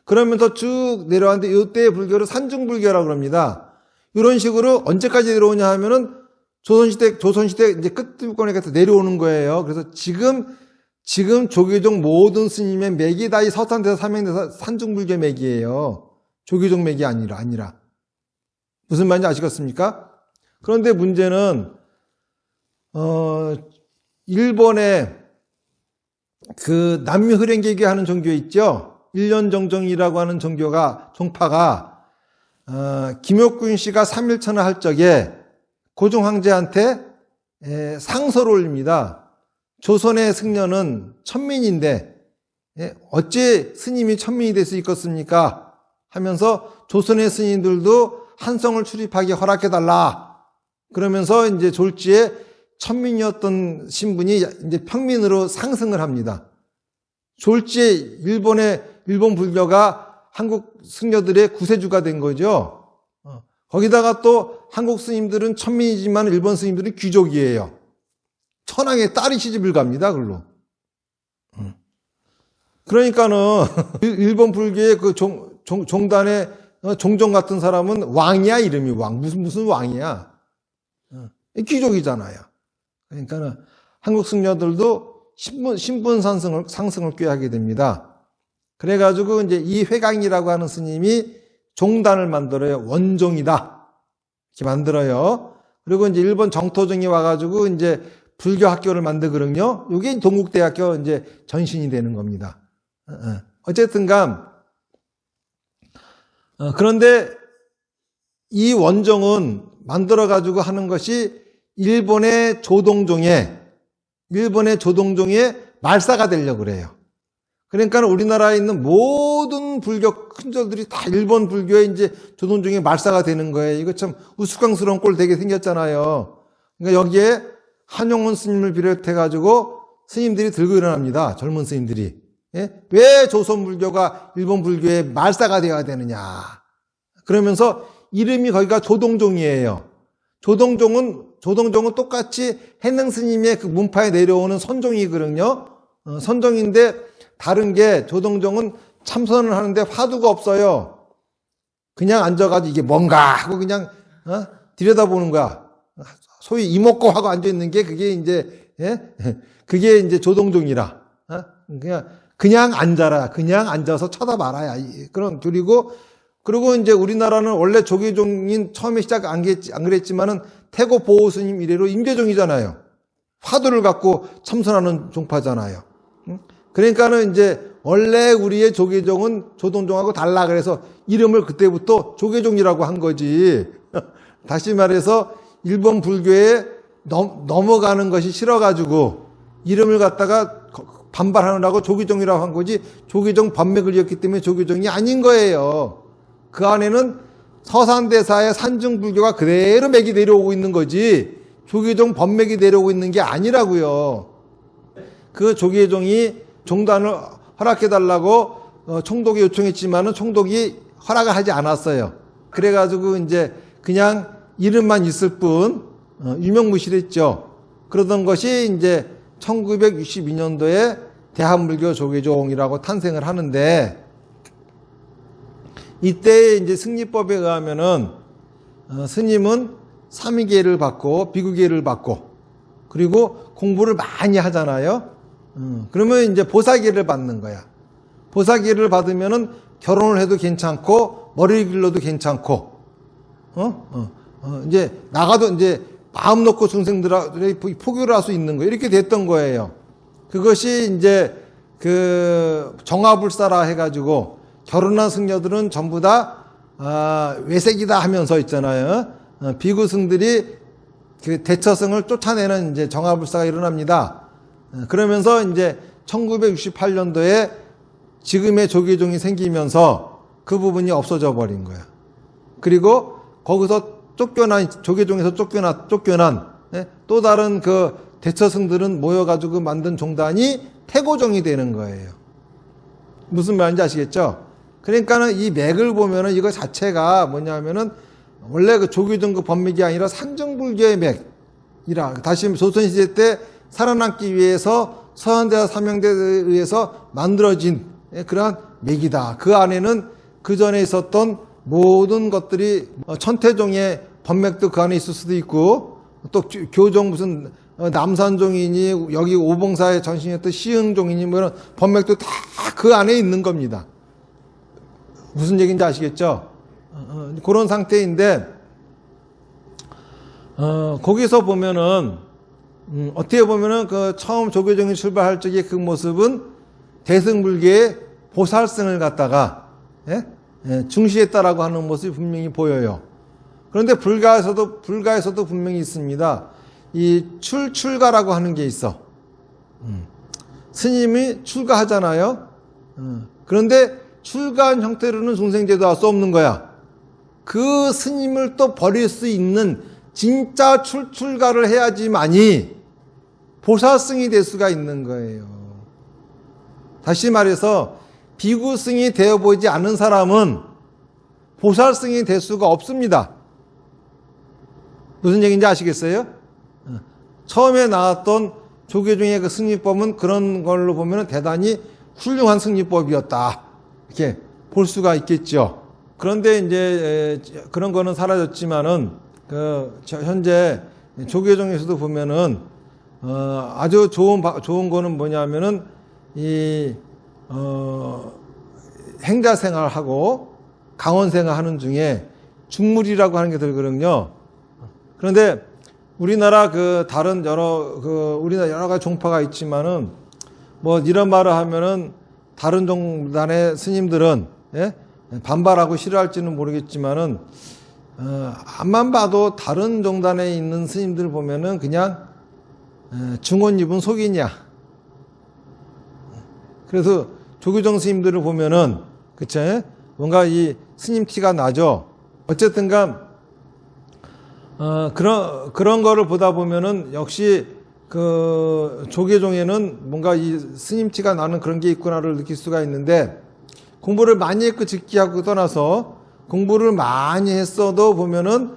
그러면서 쭉 내려왔는데 이때의 불교를 산중불교라고 합니다. 이런 식으로 언제까지 내려오냐 하면은 조선시대 이제 끝부분에 가서 내려오는 거예요. 그래서 지금 조계종 모든 스님의 맥이 다 이 서산대사, 삼명대사, 산중불교 맥이에요. 조계종 맥이 아니라. 무슨 말인지 아시겠습니까? 그런데 문제는, 일본의 그 남미흐랭개교 하는 종교 있죠? 일련정정이라고 하는 종파가, 김옥균 씨가 3일천을 할 적에 고종 황제한테 상서를 올립니다. 조선의 승려는 천민인데 어찌 스님이 천민이 될 수 있겠습니까? 하면서 조선의 스님들도 한성을 출입하기 허락해달라. 그러면서 이제 졸지에 천민이었던 신분이 이제 평민으로 상승을 합니다. 졸지에 일본 불교가 한국 승려들의 구세주가 된 거죠. 거기다가 또 한국 스님들은 천민이지만 일본 스님들은 귀족이에요. 천황의 딸이 시집을 갑니다, 그걸로. 그러니까는 일본 불교의 그 종단의 종종 같은 사람은 왕이야, 이름이 왕. 무슨 왕이야? 귀족이잖아요. 그러니까는 한국 승려들도 신분 상승을 꾀하게 됩니다. 그래가지고 이제 이 회강이라고 하는 스님이 종단을 만들어요. 원종이다. 이렇게 만들어요. 그리고 이제 일본 정토종이 와가지고 이제 불교 학교를 만들거든요. 이게 동국대학교 이제 전신이 되는 겁니다. 어쨌든간, 그런데 이 원종은 만들어가지고 하는 것이 일본의 조동종의 말사가 되려고 그래요. 그러니까 우리나라에 있는 모든 불교 큰절들이 다 일본 불교의 이제 조동종의 말사가 되는 거예요. 이거 참 우스꽝스러운 꼴 되게 생겼잖아요. 그러니까 여기에 한용운 스님을 비롯해가지고 스님들이 들고 일어납니다. 젊은 스님들이. 예? 왜 조선 불교가 일본 불교의 말사가 되어야 되느냐. 그러면서 이름이 거기가 조동종이에요. 조동종은 똑같이 해능 스님의 그 문파에 내려오는 선종이거든요. 선종인데 다른 게 조동종은 참선을 하는데 화두가 없어요. 그냥 앉아가지고 이게 뭔가 하고 그냥 들여다보는 거야. 소위 이목고 하고 앉아있는 게 그게 이제 조동종이라. 그냥 앉아라. 그냥 앉아서 쳐다봐라. 그리고 이제 우리나라는 원래 조계종인 처음에 시작 안 그랬지만은 태고 보호 스님 이래로 임계종이잖아요. 화두를 갖고 참선하는 종파잖아요. 그러니까는 이제 원래 우리의 조계종은 조동종하고 달라 그래서 이름을 그때부터 조계종이라고 한 거지. 다시 말해서 일본 불교에 넘어가는 것이 싫어가지고 이름을 갖다가 반발하느라고 조계종이라고 한 거지 조계종 법맥을 이었기 때문에 조계종이 아닌 거예요. 그 안에는 서산대사의 산중불교가 그대로 맥이 내려오고 있는 거지 조계종 법맥이 내려오고 있는 게 아니라고요. 그 조계종이 종단을 허락해달라고 총독이 요청했지만은 총독이 허락을 하지 않았어요. 그래가지고 이제 그냥 이름만 있을 뿐 유명무실했죠. 그러던 것이 이제 1962년도에 대한불교 조계종이라고 탄생을 하는데 이때 이제 승리법에 의하면은 스님은 삼위계를 받고 비구계를 받고 그리고 공부를 많이 하잖아요. 그러면 이제 보사계를 받는 거야. 보사계를 받으면은 결혼을 해도 괜찮고 머리를 길러도 괜찮고 이제 나가도 이제 마음 놓고 중생들이 포교를 할 수 있는 거예요. 이렇게 됐던 거예요. 그것이 이제 그 정화불사라 해가지고 결혼한 승려들은 전부 다 외색이다 하면서 있잖아요. 비구승들이 그 대처승을 쫓아내는 이제 정화불사가 일어납니다. 그러면서 이제 1968년도에 지금의 조계종이 생기면서 그 부분이 없어져 버린 거야. 그리고 거기서 조계종에서 쫓겨난 또 다른 그 대처승들은 모여가지고 만든 종단이 태고종이 되는 거예요. 무슨 말인지 아시겠죠? 그러니까는 이 맥을 보면은 이거 자체가 뭐냐면은 원래 그 조계종 그 법맥이 아니라 상정불교의 맥이라, 다시 조선시대 때 살아남기 위해서 서한대와 삼형대에 의해서 만들어진 그러한 맥이다. 그 안에는 그 전에 있었던 모든 것들이 천태종의 법맥도 그 안에 있을 수도 있고, 또 교종 무슨 남산종이니 여기 오봉사의 전신이었던 시흥종이니 뭐 이런 법맥도 다 그 안에 있는 겁니다. 무슨 얘기인지 아시겠죠? 그런 상태인데 거기서 보면은 어떻게 보면은 그 처음 조계종이 출발할 적의 그 모습은 대승불교의 보살승을 갖다가 중시했다라고 하는 모습이 분명히 보여요. 그런데 불가에서도 분명히 있습니다. 이 출가라고 하는 게 있어. 스님이 출가하잖아요. 그런데 출가한 형태로는 중생제도 할 수 없는 거야. 그 스님을 또 버릴 수 있는 진짜 출가를 해야지만이 보살승이 될 수가 있는 거예요. 다시 말해서 비구승이 되어보지 않은 사람은 보살승이 될 수가 없습니다. 무슨 얘기인지 아시겠어요? 처음에 나왔던 조계종의 그 승리법은 그런 걸로 보면 대단히 훌륭한 승리법이었다, 이렇게 볼 수가 있겠죠. 그런데 이제 그런 거는 사라졌지만은 현재 조계종에서도 보면은 아주 좋은 거는 뭐냐면은 행자생활하고 강원생활하는 중에 중물이라고 하는 게 들거든요. 그런데 우리나라 다른 우리나라 여러 가지 종파가 있지만은 뭐 이런 말을 하면은 다른 종단의 스님들은 반발하고 싫어할지는 모르겠지만은 앞만 봐도 다른 종단에 있는 스님들 보면은 그냥 중원 입은 속이냐. 그래서 조계종 스님들을 보면은 그쵸? 뭔가 이 스님 티가 나죠. 어쨌든간 그런 거를 보다 보면은 역시 그 조계종에는 뭔가 이 스님 티가 나는 그런 게 있구나를 느낄 수가 있는데, 공부를 많이 했고 직기하고 떠나서 공부를 많이 했어도 보면은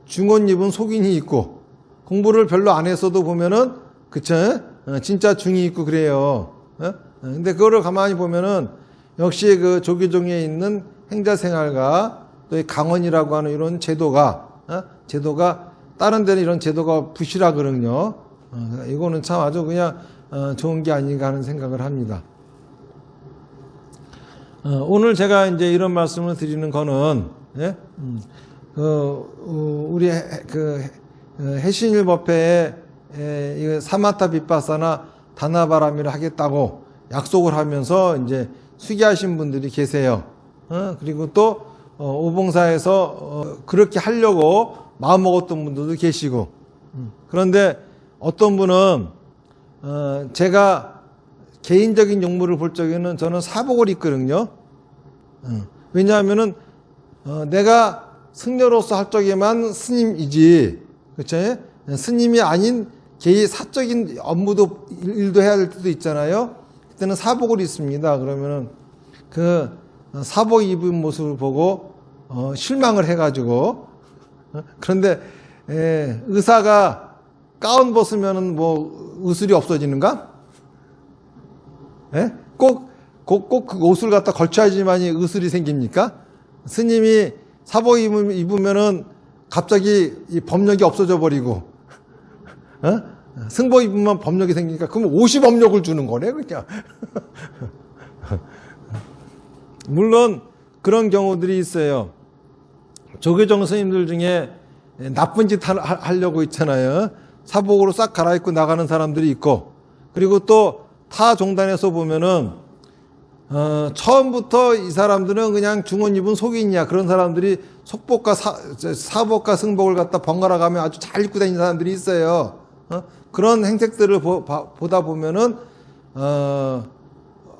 중원 입은 속인이 있고, 공부를 별로 안 했어도 보면은 그쵸? 진짜 중이 있고 그래요. 근데 그거를 가만히 보면은 역시 그 조계종에 있는 행자생활과 또 이 강원이라고 하는 이런 제도가 다른 데는 이런 제도가 부실하거든요. 이거는 참 아주 그냥 좋은 게 아닌가 하는 생각을 합니다. 오늘 제가 이제 이런 말씀을 드리는 거는 우리 해신일법회에 사마타 빗바사나 다나바라미를 하겠다고 약속을 하면서 이제 수기하신 분들이 계세요. 그리고 또 오봉사에서 그렇게 하려고 마음먹었던 분들도 계시고, 그런데 어떤 분은 제가 개인적인 용무를 볼 적에는 저는 사복을 입거든요. 왜냐하면은 내가 승려로서 할 적에만 스님이지, 그렇죠? 스님이 아닌 개인 사적인 업무도 일도 해야 될 때도 있잖아요. 그때는 사복을 입습니다. 그러면은 그 사복 입은 모습을 보고 실망을 해가지고, 그런데 의사가 가운 벗으면은 뭐 의술이 없어지는가? 꼭 그 옷을 갖다 걸쳐야지만이 의술이 생깁니까? 스님이 사복 입으면은 갑자기 이 법력이 없어져 버리고, 승복 입으면 법력이 생기니까 그럼 옷이 법력을 주는 거네, 그냥. 물론 그런 경우들이 있어요. 조계종 스님들 중에 나쁜 짓 하려고 있잖아요. 사복으로 싹 갈아입고 나가는 사람들이 있고, 그리고 또 타 종단에서 보면은 처음부터 이 사람들은 그냥 중원 입은 속이냐, 그런 사람들이 속복과 사복과 승복을 갖다 번갈아 가며 아주 잘 입고 다니는 사람들이 있어요. 그런 행색들을 보다 보면은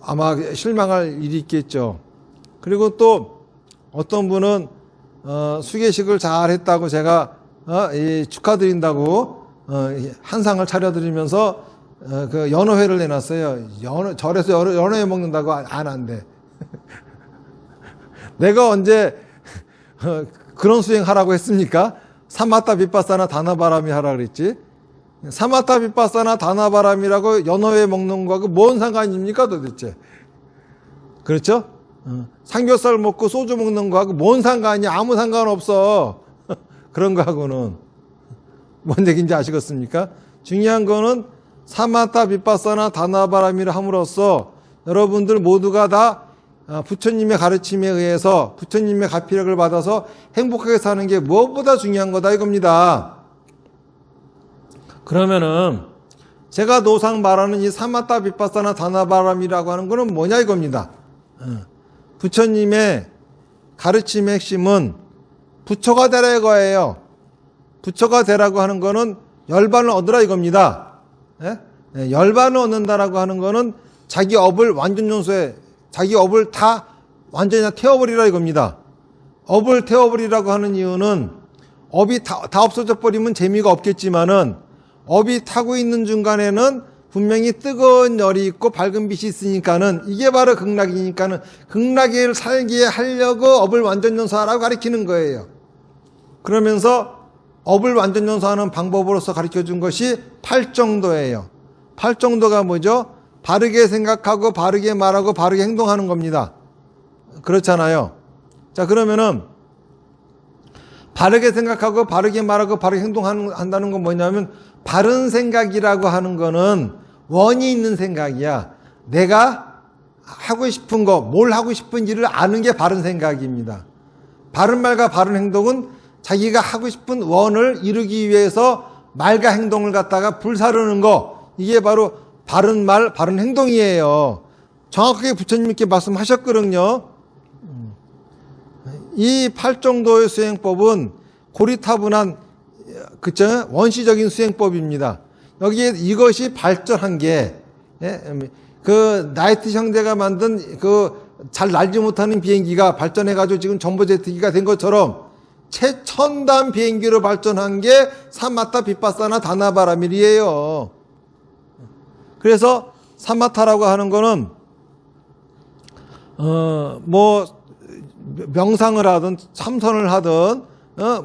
아마 실망할 일이 있겠죠. 그리고 또 어떤 분은 수계식을 잘 했다고 제가 축하드린다고 한상을 차려드리면서 그 연어회를 내놨어요. 절에서 연어회 먹는다고 안 한대. 내가 언제 그런 수행하라고 했습니까? 사마타 비파사나 다나바람이 하라 그랬지. 사마타 비파사나 다나바람이라고 연어회 먹는 거하고 뭔 상관입니까 도대체? 그렇죠? 삼겹살 먹고 소주 먹는 거하고 뭔 상관이야? 아무 상관없어. 그런 거하고는. 뭔 얘기인지 아시겠습니까? 중요한 거는 사마타 비파사나 다나바람이라 함으로써 여러분들 모두가 다 부처님의 가르침에 의해서 부처님의 가피력을 받아서 행복하게 사는 게 무엇보다 중요한 거다 이겁니다. 그러면은 제가 노상 말하는 이 사마타 비파사나 다나바람이라고 하는 거는 뭐냐 이겁니다. 부처님의 가르침의 핵심은 부처가 되라 이거예요. 부처가 되라고 하는 거는 열반을 얻으라 이겁니다. 열반을 얻는다라고 하는 거는 자기 업을 완전 용서해, 자기 업을 다 완전히 태워버리라 이겁니다. 업을 태워버리라고 하는 이유는 업이 다 없어져 버리면 재미가 없겠지만은 업이 타고 있는 중간에는 분명히 뜨거운 열이 있고 밝은 빛이 있으니까는 이게 바로 극락이니까는 극락을 살게 하려고 업을 완전 용서하라고 가르치는 거예요. 그러면서 업을 완전 용서하는 방법으로서 가르쳐 준 것이 팔정도예요. 팔정도가 뭐죠? 바르게 생각하고 바르게 말하고 바르게 행동하는 겁니다. 그렇잖아요. 자, 그러면은 바르게 생각하고 바르게 말하고 바르게 행동한다는 건 뭐냐면 바른 생각이라고 하는 거는 원이 있는 생각이야. 내가 하고 싶은 거, 뭘 하고 싶은지를 아는 게 바른 생각입니다. 바른 말과 바른 행동은 자기가 하고 싶은 원을 이루기 위해서 말과 행동을 갖다가 불사르는 거, 이게 바로 바른 말, 바른 행동이에요. 정확하게 부처님께 말씀하셨거든요. 이 팔정도의 수행법은 고리타분한 그쵸? 원시적인 수행법입니다. 여기에 이것이 발전한 게, 그 나이트 형제가 만든 그 잘 날지 못하는 비행기가 발전해가지고 지금 전보제트기가 된 것처럼 최첨단 비행기로 발전한 게 사마타 비파사나 다나바라밀이에요. 그래서 사마타라고 하는 거는 뭐 명상을 하든 참선을 하든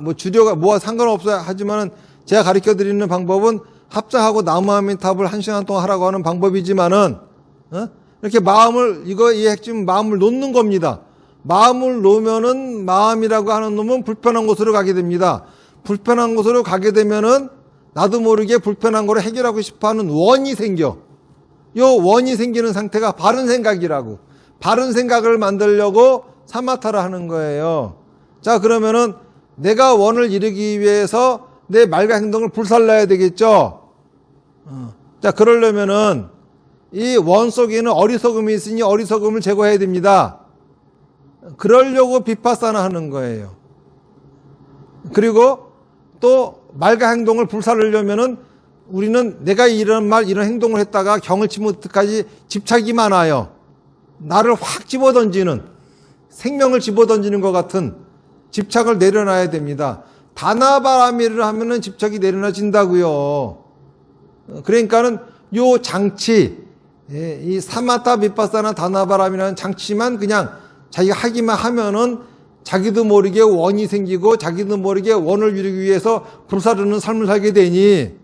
뭐 주류가 뭐와 상관없어야 하지만은 제가 가르쳐 드리는 방법은 합장하고 나무아미탑을 1시간 동안 하라고 하는 방법이지만은 이렇게 마음을 이 핵심 마음을 놓는 겁니다. 마음을 놓으면은 마음이라고 하는 놈은 불편한 곳으로 가게 됩니다. 불편한 곳으로 가게 되면은 나도 모르게 불편한 거를 해결하고 싶어하는 원이 생겨. 요 원이 생기는 상태가 바른 생각이라고. 바른 생각을 만들려고 사마타를 하는 거예요. 자, 그러면은 내가 원을 이루기 위해서 내 말과 행동을 불살라야 되겠죠. 자, 그러려면은 이 원 속에는 어리석음이 있으니 어리석음을 제거해야 됩니다. 그러려고 비파사나 하는 거예요. 그리고 또 말과 행동을 불살르려면은 우리는 내가 이런 말, 이런 행동을 했다가 경을 치면 어떡하지 집착이 많아요. 나를 확 집어던지는, 생명을 집어던지는 것 같은 집착을 내려놔야 됩니다. 다나바라밀을 하면은 집착이 내려놔진다고요. 그러니까는 요 장치, 이 사마타 비파사나 다나바람이라는 장치만 그냥 자기가 하기만 하면은 자기도 모르게 원이 생기고 자기도 모르게 원을 이루기 위해서 불사르는 삶을 살게 되니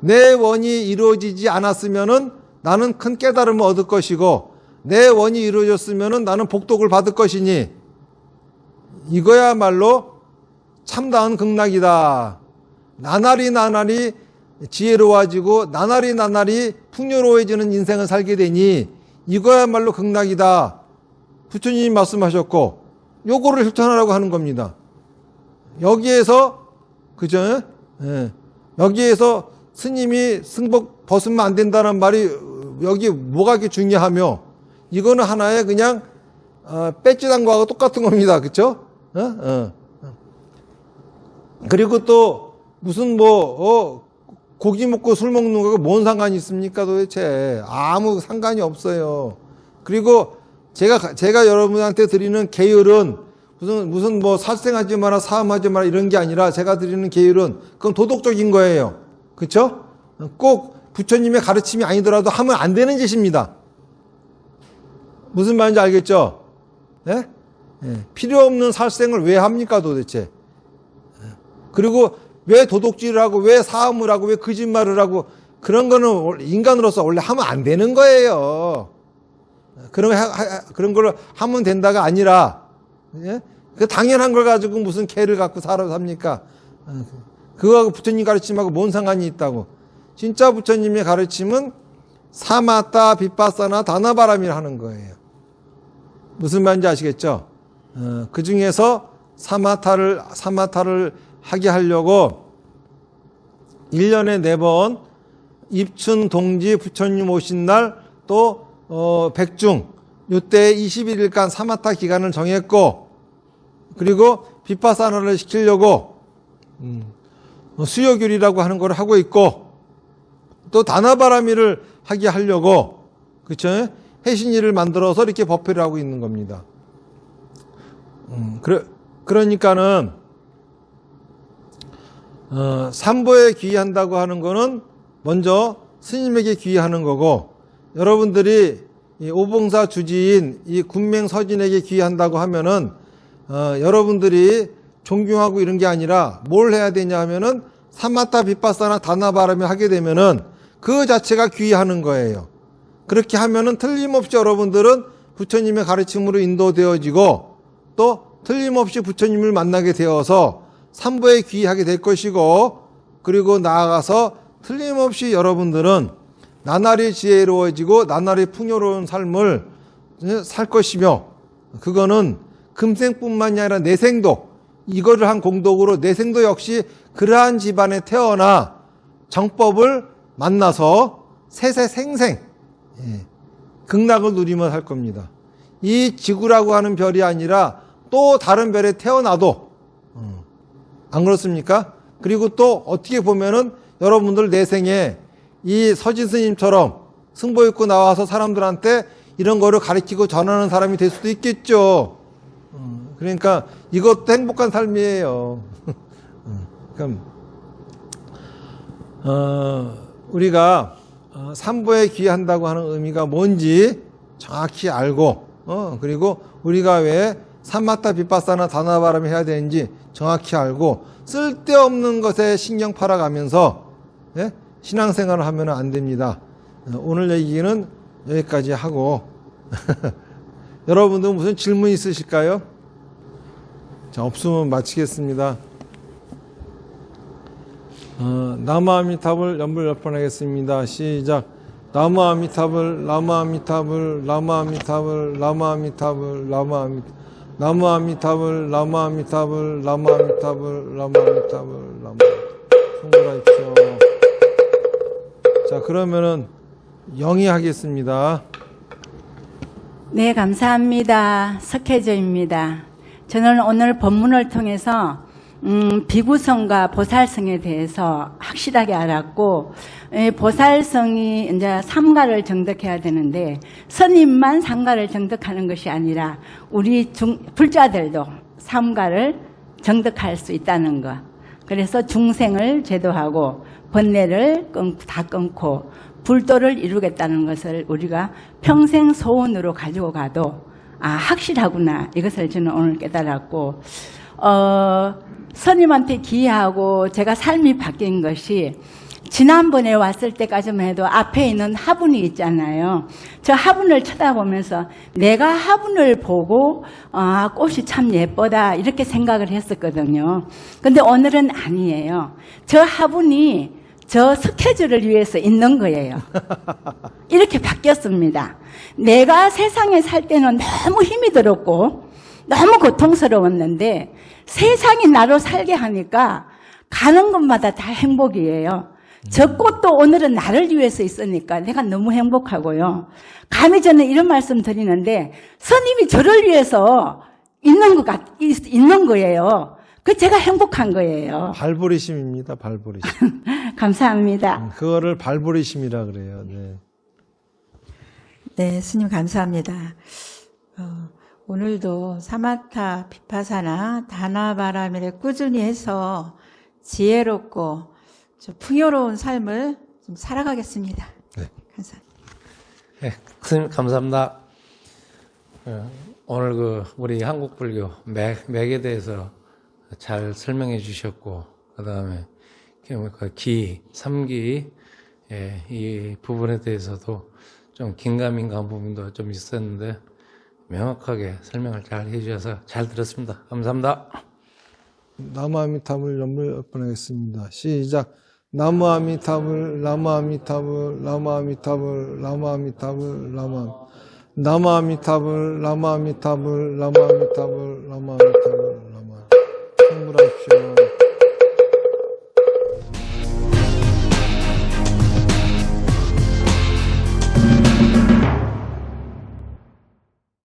내 원이 이루어지지 않았으면은 나는 큰 깨달음을 얻을 것이고 내 원이 이루어졌으면은 나는 복덕을 받을 것이니 이거야말로 참다운 극락이다. 나날이 지혜로워지고 나날이 풍요로워지는 인생을 살게 되니 이거야말로 극락이다. 부처님이 말씀하셨고 요거를 실천하라고 하는 겁니다. 여기에서 그죠? 예. 여기에서 스님이 승복 벗으면 안 된다는 말이 여기 뭐가 이렇게 중요하며 이거는 하나의 그냥 배지단 거하고 똑같은 겁니다. 그렇죠? 그리고 또 무슨 고기 먹고 술 먹는 거가 뭔 상관이 있습니까 도대체. 아무 상관이 없어요. 그리고 제가 여러분한테 드리는 계율은 무슨 살생하지 마라 사음하지 마라 이런 게 아니라 제가 드리는 계율은 그건 도덕적인 거예요. 그렇죠? 꼭 부처님의 가르침이 아니더라도 하면 안 되는 짓입니다. 무슨 말인지 알겠죠? 예? 예. 필요 없는 살생을 왜 합니까 도대체? 그리고 왜 도둑질을 하고 왜 사음을 하고 왜 거짓말을 하고 그런 거는 인간으로서 원래 하면 안 되는 거예요. 그런 걸 하면 된다가 아니라 예? 그 당연한 걸 가지고 무슨 개를 갖고 삽니까? 그거하고 부처님 가르침하고 뭔 상관이 있다고. 진짜 부처님의 가르침은 사마타 빗바사나 다나바람이라 하는 거예요. 무슨 말인지 아시겠죠? 그 중에서 사마타를 하게 하려고 1년에 4번 입춘, 동지, 부처님 오신 날 또 백중 이때 21일간 사마타 기간을 정했고 그리고 빗바사나를 시키려고 수요귤이라고 하는 걸 하고 있고 또 다나바라미를 하게 하려고 그쵸? 해신이를 만들어서 이렇게 법회를 하고 있는 겁니다. 그러니까는 삼보에 귀의한다고 하는 거는 먼저 스님에게 귀의하는 거고 여러분들이 이 오봉사 주지인 이 군맹서진에게 귀의한다고 하면은 여러분들이 존경하고 이런 게 아니라 뭘 해야 되냐 하면은 사마타 빗바사나 다나바람을 하게 되면은 그 자체가 귀의하는 거예요. 그렇게 하면은 틀림없이 여러분들은 부처님의 가르침으로 인도되어지고 또 틀림없이 부처님을 만나게 되어서 삼보에 귀의하게 될 것이고 그리고 나아가서 틀림없이 여러분들은 나날이 지혜로워지고 나날이 풍요로운 삶을 살 것이며 그거는 금생뿐만이 아니라 내생도 이거를 한 공덕으로 내생도 역시 그러한 집안에 태어나 정법을 만나서 세세생생 극락을 누리며 살 겁니다. 이 지구라고 하는 별이 아니라 또 다른 별에 태어나도 안 그렇습니까? 그리고 또 어떻게 보면은 여러분들 내생에 이 서진 스님처럼 승보 입고 나와서 사람들한테 이런 거를 가르치고 전하는 사람이 될 수도 있겠죠. 그러니까 이것도 행복한 삶이에요. 그럼 우리가 삼보에 귀의한다고 하는 의미가 뭔지 정확히 알고 그리고 우리가 왜 사마타 빗바사나 다나바람을 해야 되는지 정확히 알고 쓸데없는 것에 신경 팔아가면서 예? 신앙생활을 하면 안 됩니다. 오늘 얘기는 여기까지 하고 여러분들 무슨 질문 있으실까요? 자, 없으면 마치겠습니다. 나무아미타불 연불 몇 번 하겠습니다. 시작. 나무아미타불 나무아미타불 나무아미타불 나무아미타불 나무아미타불 나무아미타불 나무아미타불 나무아미타불 성불하십시오. 자, 그러면은 영의하겠습니다. 네, 감사합니다. 석혜조입니다. 저는 오늘 법문을 통해서 비구성과 보살성에 대해서 확실하게 알았고 보살성이 이제 삼가를 정득해야 되는데 스님만 삼가를 정득하는 것이 아니라 우리 불자들도 삼가를 정득할 수 있다는 것. 그래서 중생을 제도하고 번뇌를 다 끊고 불도를 이루겠다는 것을 우리가 평생 소원으로 가지고 가도 확실하구나 이것을 저는 오늘 깨달았고 스님한테 기회하고 제가 삶이 바뀐 것이 지난번에 왔을 때까지만 해도 앞에 있는 화분이 있잖아요. 저 화분을 쳐다보면서 내가 화분을 보고 꽃이 참 예쁘다 이렇게 생각을 했었거든요. 근데 오늘은 아니에요. 저 화분이 저 스케줄을 위해서 있는 거예요. 이렇게 바뀌었습니다. 내가 세상에 살 때는 너무 힘이 들었고 너무 고통스러웠는데 세상이 나로 살게 하니까 가는 곳마다 다 행복이에요. 저 꽃도 오늘은 나를 위해서 있으니까 내가 너무 행복하고요. 감히 저는 이런 말씀 드리는데 스님이 저를 위해서 있는 거예요. 그 제가 행복한 거예요. 발버리심입니다. 발버리심. 감사합니다. 그거를 발버리심이라 그래요. 네. 네, 스님 감사합니다. 오늘도 사마타 비파사나 다나바라밀을 꾸준히 해서 지혜롭고 좀 풍요로운 삶을 좀 살아가겠습니다. 네. 감사합니다. 네, 스님 감사합니다. 오늘 우리 한국 불교 맥에 대해서 잘 설명해 주셨고, 그 다음에 삼기 이 부분에 대해서도 좀 긴가민가한 부분도 좀 있었는데 명확하게 설명을 잘 해주셔서 잘 들었습니다. 감사합니다. 나무아미타불 연물 보내겠습니다. 시작. 나무아미타불, 나무아미타불, 나무아미타불, 나무아미타불, 나무아미타불, 나무아미타불, 나무아미타불, 나무아미타불, 나무아미타불. 충분하십시오.